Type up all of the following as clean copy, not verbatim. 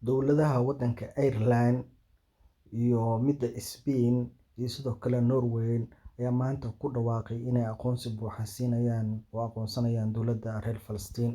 dowladaha waddanka Ireland iyo midda Spain iyo sidoo kale Norway ayaa maanta ku dhawaaqay inay aqoonsi buuxa aqoonsanayaan dowladda reer Falastiin.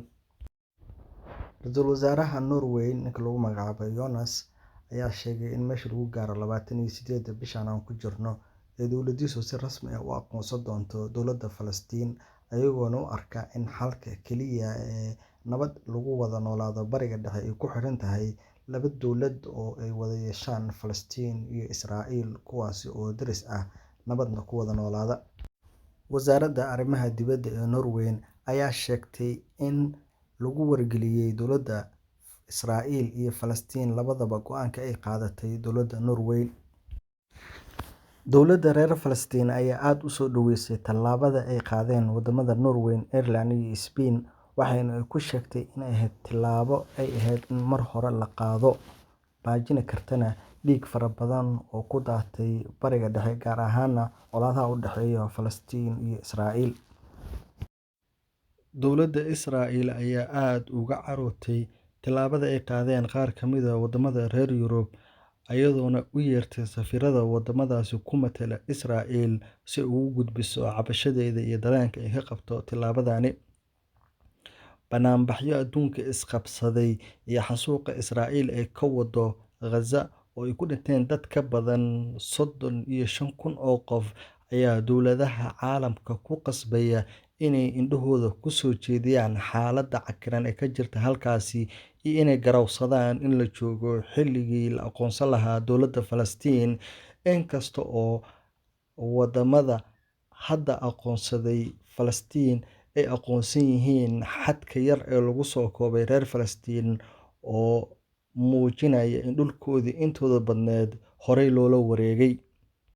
Ra'iisul Wasaaraha Norway ninka lagu magacaabo Jonas ayaa sheegay in meesha lagu gaaro 28 bishan aan ku jirno ee dowladdiisu si rasmi ah u aqoonsan doonto dowladda Falastiin, ayagoona u arka in xalka keliya ee nabad lagu wada noolaado Bariga Dhexe ay ku xiran tahay laba dowlad oo ay wada yeeshaan Falastiin iyo Israa'iil, kuwaasi oo daris ah, nabadna ku wada noolaada. Wasaaradda Arrimaha Dibadda ee Norway ayaa sheegtay in lagu wargeliyay dowladda Israa'iil iyo Falastiin labadaba go'aanka ay qaadatay dowladda Norway. Dowladda reer Falastiin ayaa aad u soo dhaweysay tallaabada ay qaadeen wadamada Norway, Ireland iyo Spain, waxayna ku sheegtay in ay ahayd tallaabo ay ahayd in mar hore la qaado, baajin kartana dhiig fara badan oo ku daatay Bariga Dhexe, gaar ahaan colaadaha u dhexeeya Falastiin iyo Israa'iil. Dowladda Israa'iil ayaa aad uga carootay tallaabada ay qaadeen qaar ka mid ah wadamada reer Yurub, iyadoona u yeertay safiirada wadamadaasi ku matala Israa'iil si ay ugu gudbiso cabashadeeda iyo dareenka ay ka qabto tallaabadani. Banaanbaxyo adduunka isqabsaday iyo xasuuqa Israa'iil ee ka wado Gaza oo ay ku dhinteen dad ka badan 35,000 oo qof ayaa dowladaha caalamka ku qasbaya inay indhahooda ku soo jeediyaan xaaladda cakiran ee ka jirta halkaasi iyo inay garowsadaan in la joogo xilligii la aqoonsan lahaa dowladda Falastiin. Inkasta oo wadamada hadda aqoonsaday Falastiin ay aqoonsan yihiin xadka yar ee lagu soo koobay reer Falastiin oo muujinaya in dhulkoodii intooda badneed horey loola wareegay.